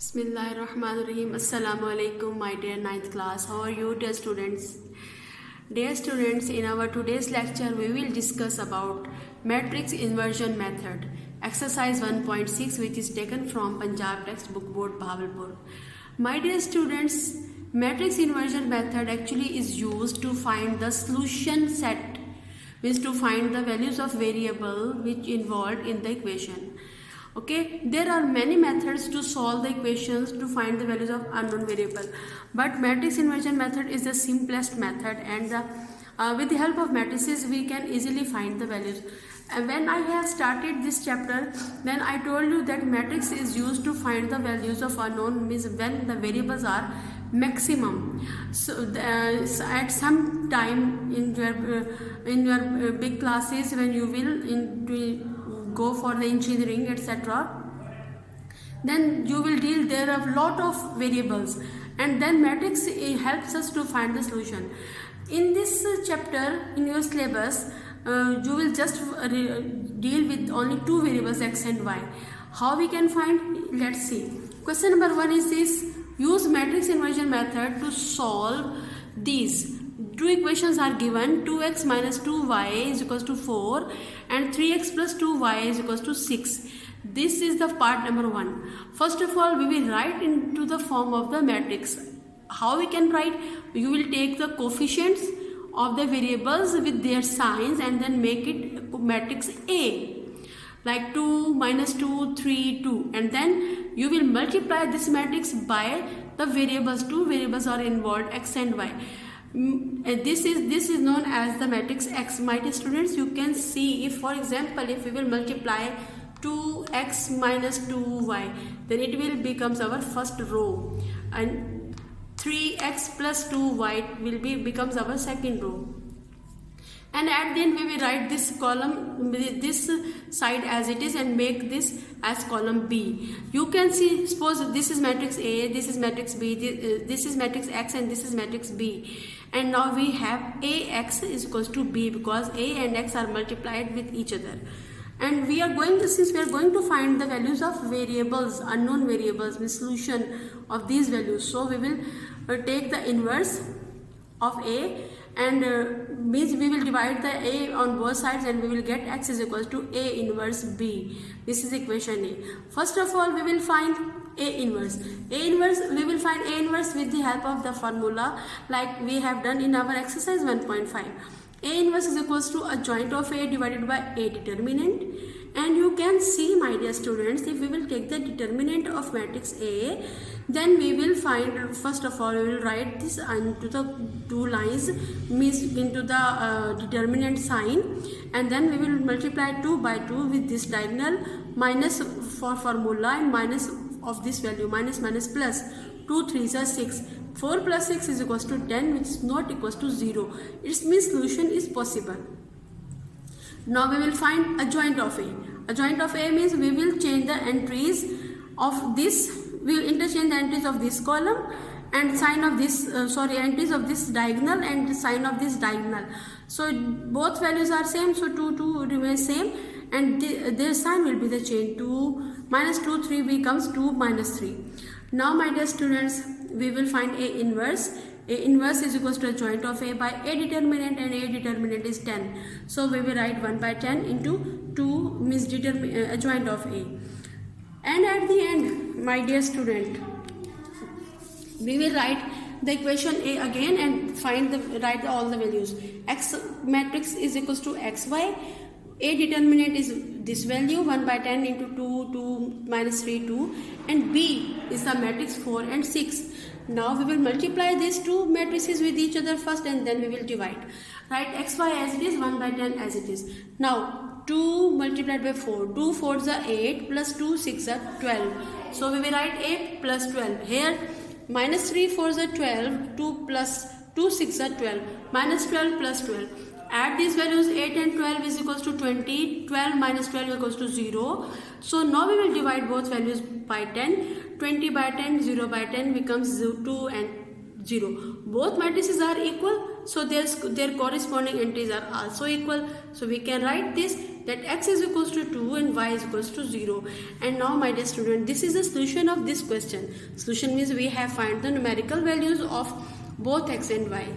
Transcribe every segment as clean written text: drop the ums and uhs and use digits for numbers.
Bismillahirrahmanirrahim. Assalamu alaikum, my dear 9th class. How are you, dear students? Dear students, in our today's lecture, we will discuss about matrix inversion method, exercise 1.6, which is taken from Punjab textbook board Bahawalpur. My dear students, matrix inversion method actually is used to find the solution set, means to find the values of variable which involved in the equation. Okay, there are many methods to solve the equations to find the values of unknown variable, but matrix inversion method is the simplest method, and with the help of matrices we can easily find the values. And when I have started this chapter, then I told you that matrix is used to find the values of unknown, means when the variables are maximum. So at some time in your big classes, when you will go for the engineering, etc., then you will deal there are a lot of variables, and then matrix helps us to find the solution. In this chapter in your syllabus, you will just deal with only two variables, x and y. How we can find? Let's see. Question number 1 is this: use matrix inversion method to solve these. Two equations are given: 2x minus 2y is equals to 4 and 3x plus 2y is equals to 6. This is the part number 1. First of all, we will write into the form of the matrix. How we can write? You will take the coefficients of the variables with their signs and then make it matrix A, like 2, minus 2, 3, 2, and then you will multiply this matrix by the variables. Two variables are involved, x and y. This is known as the matrix X. My dear students, you can see, if for example, if we will multiply 2x minus 2y, then it will becomes our first row, and 3x plus 2y will becomes our second row, and at the end we will write this column, this side as it is, and make this as column B. You can see, suppose this is matrix A, this is matrix B, this is matrix X, and this is matrix B. And now we have AX is equals to B, because A and X are multiplied with each other. And we are going to, since we are going to find the values of variables, unknown variables, with solution of these values, so we will take the inverse of A, and means we will divide the A on both sides, and we will get X is equals to A inverse B. This is equation A. First of all, we will find A inverse. We will find A inverse with the help of the formula, like we have done in our exercise 1.5. A inverse is equals to a joint of A divided by A determinant. And you can see, my dear students, if we will take the determinant of matrix A, then we will find, first of all, we will write this into the two lines, means into the determinant sign, and then we will multiply 2 by 2 with this diagonal, minus for formula, and minus of this value, minus plus. 2 3s are 6. 4 plus 6 is equals to 10, which is not equals to 0. It means solution is possible. Now we will find adjoint of A. Adjoint of A means we will change the entries of this, we will interchange the entries of this column and sign of this, entries of this diagonal and sign of this diagonal. So both values are same, so 2 remains same, and their sign will be the change. 2 minus 2, 3 becomes 2 minus 3. Now, my dear students, we will find A inverse. A inverse is equals to a joint of A by A determinant, and A determinant is 10. So we will write 1 by 10 into 2 means adjoint of A. And at the end, my dear student, we will write the equation A again and write all the values. X matrix is equals to xy. A determinant is this value, 1 by 10 into 2 minus 3, 2, and B is the matrix 4 and 6. Now we will multiply these two matrices with each other first, and then we will divide. Write xy as it is, 1 by 10 as it is. Now 2 multiplied by 4, 2 4s are 8, plus 2 6 are 12. So we will write 8 plus 12. Here minus 3 4s are 12, 2 plus 2 6 are 12, minus 12 plus 12. Add these values, 8 and 12 is equals to 20, 12 minus 12 equals to 0. So now we will divide both values by 10, 20 by 10, 0 by 10 becomes 2 and 0. Both matrices are equal, so their corresponding entries are also equal. So we can write this that x is equals to 2 and y is equals to 0. And now my dear student, this is the solution of this question. Solution means we have find the numerical values of both x and y.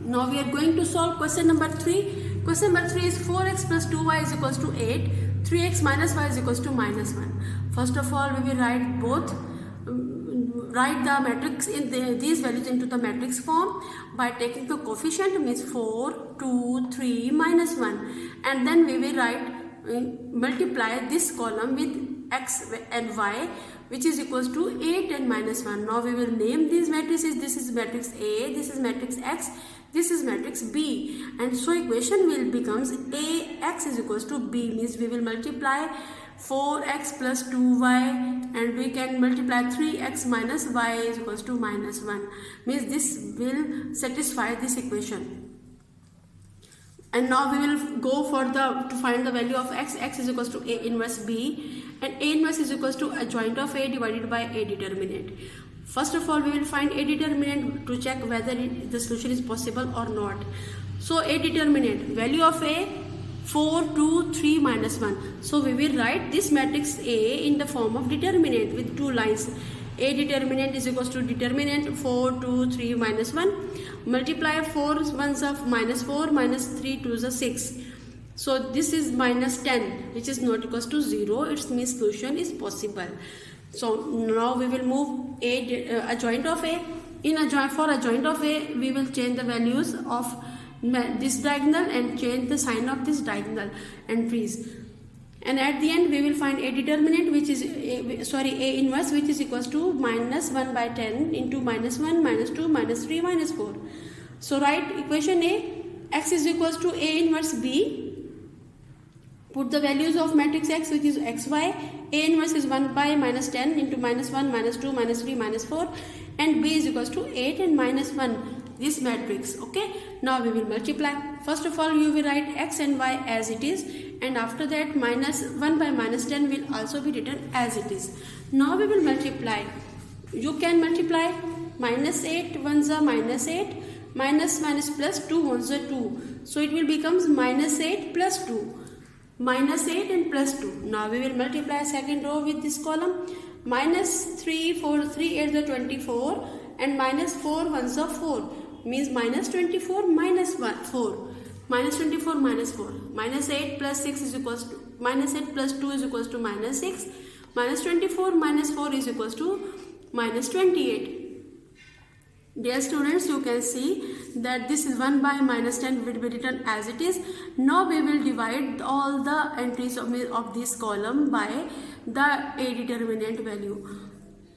Now we are going to solve question number 3. Question number 3 is 4x plus 2y is equals to 8. 3x minus y is equals to minus 1. First of all, we will write both. Write the matrix in these values into the matrix form by taking the coefficient, means 4, 2, 3, minus 1, and then we will multiply this column with x and y, which is equals to 8 and minus 1. Now we will name these matrices. This is matrix A, this is matrix X, this is matrix B, and so equation will becomes Ax is equals to B, means we will multiply 4x plus 2y and we can multiply 3x minus y is equals to minus 1, means this will satisfy this equation. And now we will go for to find the value of x. X is equals to A inverse B, and A inverse is equals to adjoint of A divided by A determinant. First of all, we will find A determinant to check whether the solution is possible or not. So A determinant, value of A 4, 2, 3, minus 1. So we will write this matrix A in the form of determinant with two lines. A determinant is equals to determinant 4, 2, 3, minus 1. Multiply 4 ones of minus 4, minus 3 2s are 6. So this is minus 10, which is not equals to 0. It means solution is possible. So now we will move adjoint of A. For adjoint of A, we will change the values of this diagonal and change the sign of this diagonal entries, and at the end we will find A determinant, which is A inverse, which is equals to minus 1 by 10 into minus 1, minus 2, minus 3, minus 4. So write equation A, x is equals to A inverse B. Put the values of matrix X, which is xy. A inverse is 1 by minus 10 into minus 1, minus 2, minus 3, minus 4, and B is equals to 8 and minus 1. This matrix. Okay, now we will multiply. First of all, you will write x and y as it is, and after that minus 1 by minus 10 will also be written as it is. Now we will multiply. You can multiply minus 8 ones are minus 8, minus plus 2 ones are 2. So it will becomes minus 8 plus 2. Minus 8 and plus 2. Now we will multiply second row with this column. Minus 3, 4, 3 8 the 24, and minus 4 ones are 4. Means minus 24 minus 4. Minus 24 minus 4. Minus 8 plus 6 is equals to minus 8 plus 2 is equals to minus 6. Minus 24 minus 4 is equals to minus 28. Dear students, you can see that this is 1 by minus 10 will be written as it is. Now we will divide all the entries of this column by the A determinant value.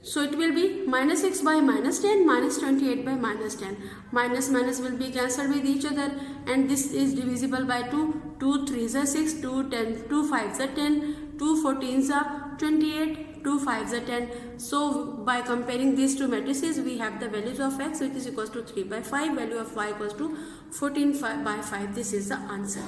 So it will be minus 6 by minus 10, minus 28 by minus 10. Minus will be cancelled with each other, and this is divisible by 2. 2 3s are 6, 2 5s are 10, 2 14s are 28, 2 5s are 10. So by comparing these two matrices, we have the values of x, which is equals to 3 by 5, value of y equals to 14 by 5. This is the answer.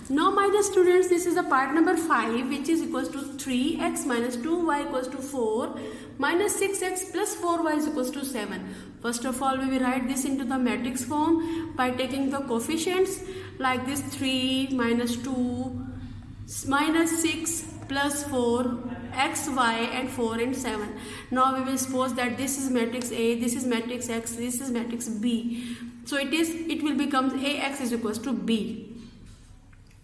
Now my dear students, this is the part number 5, which is equals to 3x minus 2y equals to 4 minus 6x plus 4y is equals to 7. First of all, we will write this into the matrix form by taking the coefficients like this: 3 minus 2 minus 6 plus 4 x, y, and 4 and 7. Now we will suppose that this is matrix A, this is matrix X, this is matrix B. So it will become Ax is equals to B.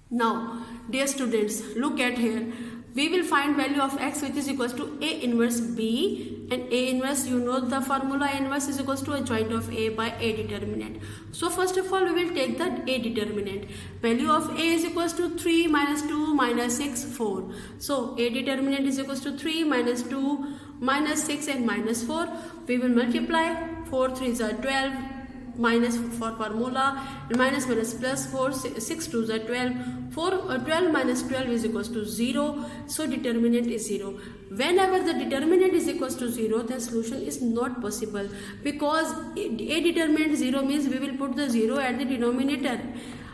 Now dear students, look at here. We will find value of x, which is equals to A inverse B, and A inverse, you know the formula, A inverse is equals to adjoint of A by A determinant. So first of all, we will take the A determinant. Value of A is equals to 3 minus 2 minus 6, 4. So A determinant is equals to 3 minus 2 minus 6 and minus 4. We will multiply. 4 3s are 12. Minus for formula, and minus plus 4, 6 2s are 12. 12 minus 12 is equals to 0. So determinant is 0. Whenever the determinant is equals to 0, then solution is not possible, because A determinant 0 means we will put the 0 at the denominator,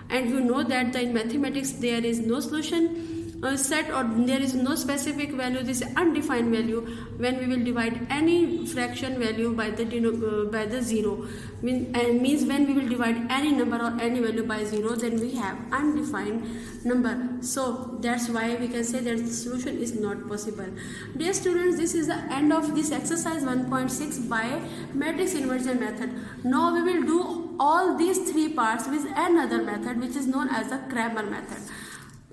and you know that in mathematics there is no solution set, or there is no specific value, this undefined value, when we will divide any fraction value by the zero, means when we will divide any number or any value by zero, then we have undefined number. So that's why we can say that the solution is not possible. Dear students, this is the end of this exercise 1.6 by matrix inversion method. Now we will do all these three parts with another method which is known as the Cramer method.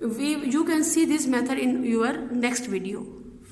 You can see this method in your next video.